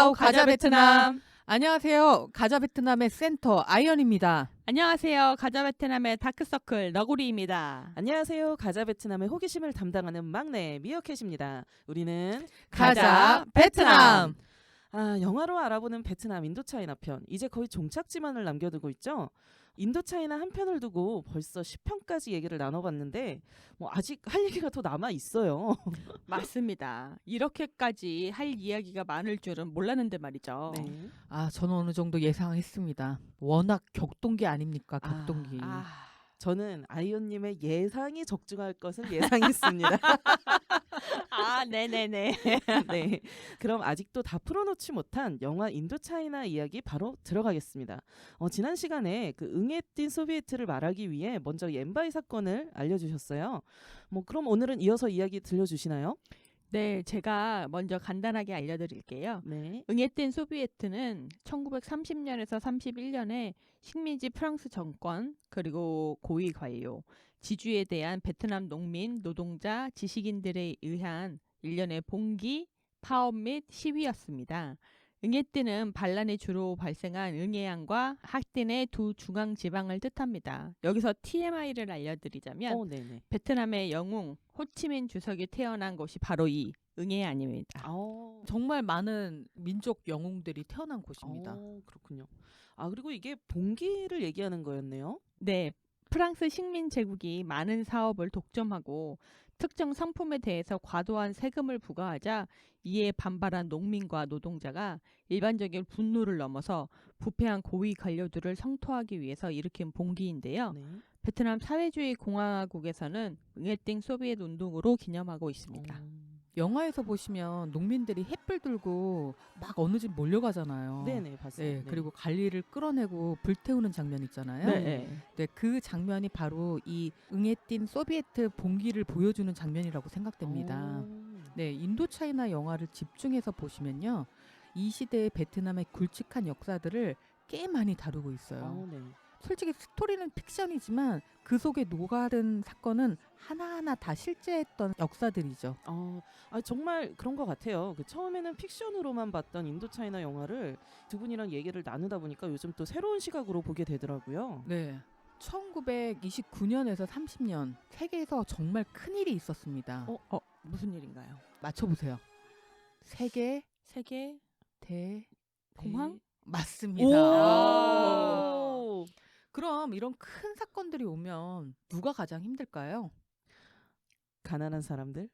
니하오 가자 베트남. 안녕하세요. 가자 베트남의 센터 아이언입니다. 안녕하세요. 가자 베트남의 다크서클 너구리입니다. 안녕하세요. 가자 베트남의 호기심을 담당하는 막내 미어캣입니다. 우리는 가자 베트남. 영화로 알아보는 베트남 인도차이나 편. 이제 거의 종착지만을 남겨두고 있죠. 인도차이나 한 편을 두고 벌써 10편까지 얘기를 나눠봤는데 아직 할 얘기가 더 남아 있어요. 맞습니다. 이렇게까지 할 이야기가 많을 줄은 몰랐는데 말이죠. 네. 저는 어느 정도 예상했습니다. 워낙 격동기 아닙니까? 격동기. 저는 아이언님의 예상이 적중할 것을 예상했습니다. 네네네. 네. 그럼 아직도 다 풀어놓지 못한 영화 인도차이나 이야기 바로 들어가겠습니다. 지난 시간에 그 응에 띈 소비에트를 말하기 위해 먼저 옌바이 사건을 알려주셨어요. 그럼 오늘은 이어서 이야기 들려주시나요? 네, 제가 먼저 간단하게 알려드릴게요. 네. 응에 띈 소비에트는 1930년에서 31년에 식민지 프랑스 정권 그리고 고위 관료, 지주에 대한 베트남 농민, 노동자, 지식인들에 의한 일련의 봉기, 파업 및 시위였습니다. 응애띠는 반란이 주로 발생한 응애안과 학딘의 두 중앙 지방을 뜻합니다. 여기서 TMI를 알려드리자면 네네. 베트남의 영웅 호치민 주석이 태어난 곳이 바로 이 응애안입니다. 정말 많은 민족 영웅들이 태어난 곳입니다. 그렇군요. 그리고 이게 봉기를 얘기하는 거였네요. 네, 프랑스 식민 제국이 많은 사업을 독점하고 특정 상품에 대해서 과도한 세금을 부과하자 이에 반발한 농민과 노동자가 일반적인 분노를 넘어서 부패한 고위 관료들을 성토하기 위해서 일으킨 봉기인데요. 네. 베트남 사회주의 공화국에서는 응애띵 소비에트 운동으로 기념하고 있습니다. 영화에서 보시면 농민들이 햇불 들고 막 어느 집 몰려가잖아요. 네네, 봤어요. 네, 그리고 관리를 끌어내고 불태우는 장면 있잖아요. 네. 네, 그 장면이 바로 이 응에 띈 소비에트 봉기를 보여주는 장면이라고 생각됩니다. 네, 인도차이나 영화를 집중해서 보시면요, 이 시대의 베트남의 굵직한 역사들을 꽤 많이 다루고 있어요. 네. 솔직히 스토리는 픽션이지만 그 속에 녹아든 사건은 하나하나 다 실제했던 역사들이죠. 정말 그런 것 같아요. 처음에는 픽션으로만 봤던 인도차이나 영화를 두 분이랑 얘기를 나누다 보니까 요즘 또 새로운 시각으로 보게 되더라고요. 네. 1929년에서 30년 세계에서 정말 큰일이 있었습니다. 무슨 일인가요? 맞춰보세요. 세계 공황? 맞습니다. 그럼 이런 큰 사건들이 오면 누가 가장 힘들까요? 가난한 사람들?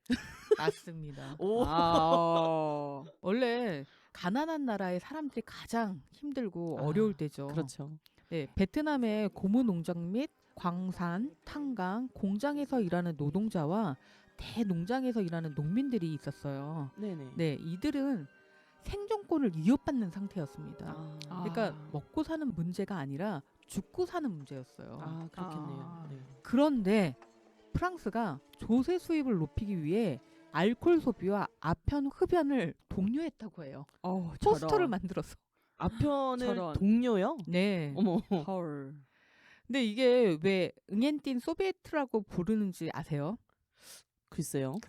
맞습니다. 오. 원래 가난한 나라의 사람들이 가장 힘들고 어려울 때죠. 그렇죠. 네, 베트남의 고무 농장 및 광산, 탄광, 공장에서 일하는 노동자와 대농장에서 일하는 농민들이 있었어요. 네네. 네, 이들은 생존권을 위협받는 상태였습니다. 그러니까 먹고 사는 문제가 아니라 죽고 사는 문제였어요. 그렇겠네요. 네. 그런데 프랑스가 조세 수입을 높이기 위해 알코올 소비와 아편 흡연을 독려했다고 해요. 포스터를 만들어서. 아편을 저런. 동료요? 네. 어머. 헐. 근데 이게 왜 응엔틴 소비에트라고 부르는지 아세요? 글쎄요.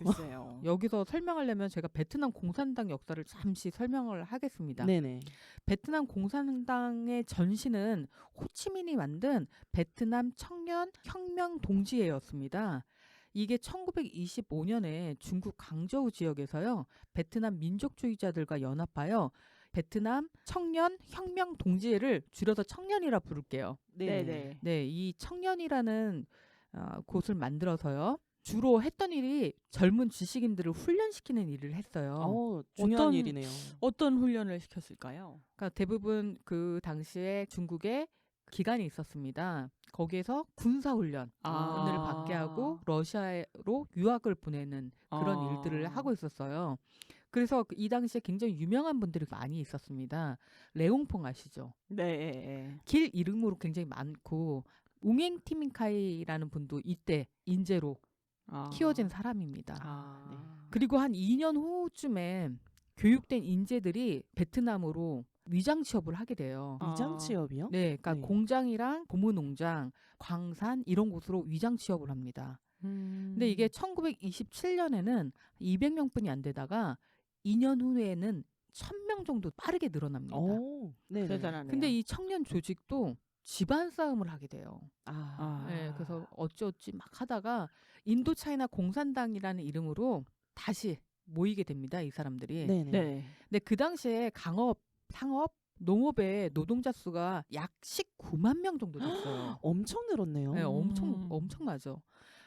여기서 설명하려면 제가 베트남 공산당 역사를 잠시 설명을 하겠습니다. 네네. 베트남 공산당의 전신은 호치민이 만든 베트남 청년 혁명 동지회였습니다. 이게 1925년에 중국 강저우 지역에서요, 베트남 민족주의자들과 연합하여 베트남 청년 혁명 동지회를 줄여서 청년이라 부를게요. 네네. 네, 이 청년이라는 곳을 만들어서요, 주로 했던 일이 젊은 지식인들을 훈련시키는 일을 했어요. 중요한 일이네요. 어떤 훈련을 시켰을까요? 그러니까 대부분 그 당시에 중국에 기관이 있었습니다. 거기에서 군사훈련을 받게 하고 러시아로 유학을 보내는 그런 일들을 하고 있었어요. 그래서 이 당시에 굉장히 유명한 분들이 많이 있었습니다. 레옹퐁 아시죠? 네. 길 이름으로 굉장히 많고, 웅행티민카이라는 분도 이때 인재로 키워진 사람입니다. 네. 그리고 한 2년 후쯤에 교육된 인재들이 베트남으로 위장 취업을 하게 돼요. 위장 취업이요? 네, 그러니까 네. 공장이랑 고무농장, 광산 이런 곳으로 위장 취업을 합니다. 근데 이게 1927년에는 200명뿐이 안 되다가 2년 후에는 1000명 정도 빠르게 늘어납니다. 오, 네. 대단하네요. 근데 이 청년 조직도 집안 싸움을 하게 돼요. 아, 네, 그래서 어찌어찌 막 하다가 인도차이나 공산당이라는 이름으로 다시 모이게 됩니다. 이 사람들이. 네네. 네. 근데 그 당시에 강업, 상업, 농업의 노동자 수가 약 19만 명 정도 됐어요. 엄청 늘었네요. 네, 엄청나죠.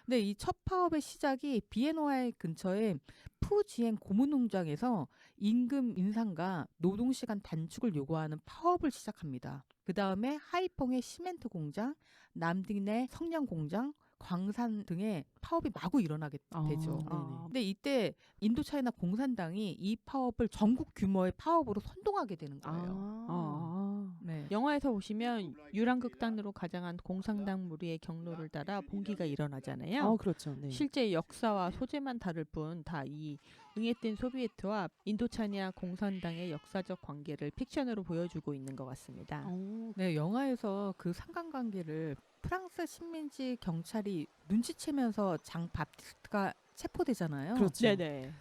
근데 이 첫 파업의 시작이 비에노아의 근처에 푸지엔 고무농장에서 임금 인상과 노동시간 단축을 요구하는 파업을 시작합니다. 그 다음에 하이퐁의 시멘트 공장, 남딘의 성냥 공장, 광산 등의 파업이 마구 일어나게 되죠. 네네. 근데 이때 인도차이나 공산당이 이 파업을 전국 규모의 파업으로 선동하게 되는 거예요. 네. 영화에서 보시면 유랑극단으로 가장한 공산당 무리의 경로를 따라 봉기가 일어나잖아요. 그렇죠. 네. 실제 역사와 소재만 다를 뿐 다 이 응애된 소비에트와 인도차이나 공산당의 역사적 관계를 픽션으로 보여주고 있는 것 같습니다. 네, 영화에서 그 상관관계를 프랑스 식민지 경찰이 눈치채면서 장 바티스트가 체포되잖아요. 그렇죠. 네네.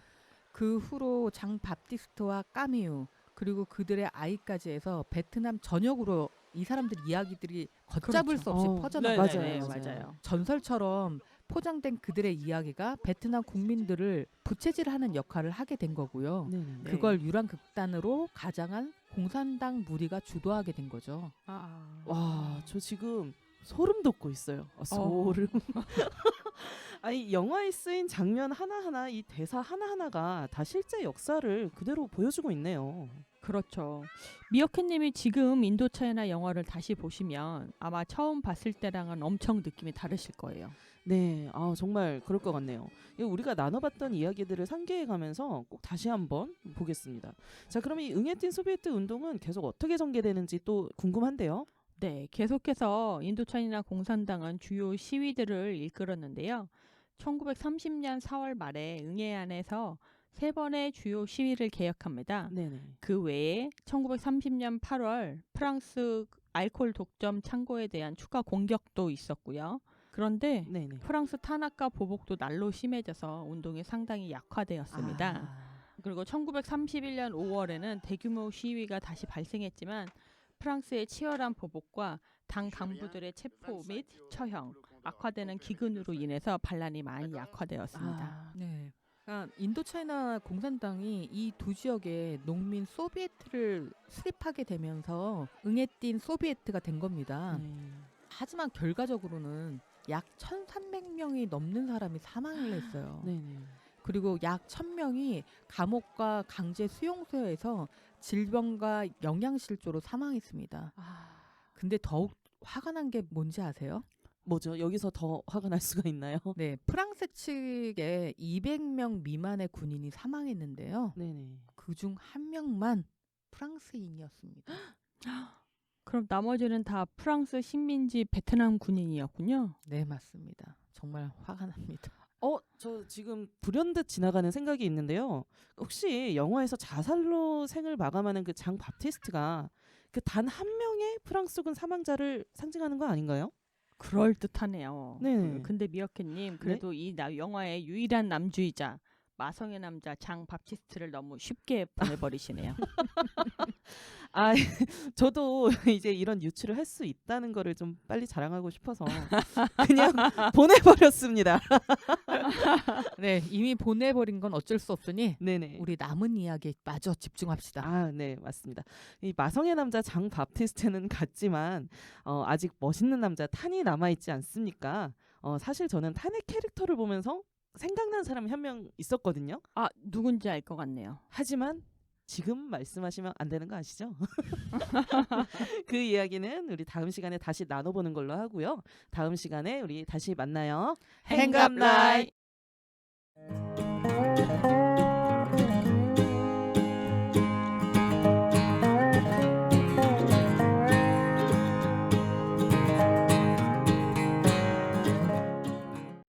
그 후로 장 바티스트와 까미유 그리고 그들의 아이까지 해서 베트남 전역으로 이 사람들 이야기들이 걷잡을 그렇죠. 수 없이 퍼져나가요. 맞아요. 전설처럼 포장된 그들의 이야기가 베트남 국민들을 부채질하는 역할을 하게 된 거고요. 네네. 네. 그걸 유랑극단으로 가장한 공산당 무리가 주도하게 된 거죠. 와, 저 지금 소름 돋고 있어요. 소름. 아니, 영화에 쓰인 장면 하나하나, 이 대사 하나하나가 다 실제 역사를 그대로 보여주고 있네요. 그렇죠. 미어캣님이 지금 인도차이나 영화를 다시 보시면 아마 처음 봤을 때랑은 엄청 느낌이 다르실 거예요. 네, 정말 그럴 것 같네요. 이거 우리가 나눠봤던 이야기들을 상기해가면서 꼭 다시 한번 보겠습니다. 자, 그럼 이 응애띤 소비에트 운동은 계속 어떻게 전개되는지 또 궁금한데요. 네, 계속해서 인도차이나 공산당은 주요 시위들을 이끌었는데요. 1930년 4월 말에 응애안에서 3번의 주요 시위를 개혁합니다. 네네. 그 외에 1930년 8월 프랑스 알코올 독점 창고에 대한 추가 공격도 있었고요. 그런데 네네. 프랑스 탄압과 보복도 날로 심해져서 운동이 상당히 약화되었습니다. 그리고 1931년 5월에는 대규모 시위가 다시 발생했지만 프랑스의 치열한 보복과 당干부들의 체포 및 처형, 악화되는 기근으로 인해서 반란이 많이 약화되었습니다. 네. 그러니까 인도차이나 공산당이 이 두 지역에 농민 소비에트를 수립하게 되면서 응애띤 소비에트가 된 겁니다. 하지만 결과적으로는 약 1,300명이 넘는 사람이 사망을 했어요. 네네. 그리고 약 1,000명이 감옥과 강제 수용소에서 질병과 영양실조로 사망했습니다. 근데 더욱 화가 난 게 뭔지 아세요? 뭐죠? 여기서 더 화가 날 수가 있나요? 네, 프랑스 측에 200명 미만의 군인이 사망했는데요. 네네. 그중 1명만 프랑스인이었습니다. 그럼 나머지는 다 프랑스 식민지 베트남 군인이었군요. 네, 맞습니다. 정말 화가 납니다. 저 지금 불현듯 지나가는 생각이 있는데요. 혹시 영화에서 자살로 생을 마감하는 그 장 바티스트가 그 단 한 명의 프랑스군 사망자를 상징하는 거 아닌가요? 그럴 듯하네요. 네. 근데 미어캣님 그래도 이 영화의 유일한 남주이자 마성의 남자 장 바티스트를 너무 쉽게 보내버리시네요. 저도 이제 이런 유추를 할 수 있다는 거를 좀 빨리 자랑하고 싶어서 그냥 보내버렸습니다. 네, 이미 보내버린 건 어쩔 수 없으니 네네. 우리 남은 이야기에 마저 집중합시다. 네, 맞습니다. 이 마성의 남자 장 바티스트는 갔지만 아직 멋있는 남자 탄이 남아있지 않습니까? 사실 저는 탄의 캐릭터를 보면서 생각난 사람이 한 명 있었거든요. 누군지 알 것 같네요. 하지만 지금 말씀하시면 안 되는 거 아시죠? 그 이야기는 우리 다음 시간에 다시 나눠보는 걸로 하고요. 다음 시간에 우리 다시 만나요. 행갑라이.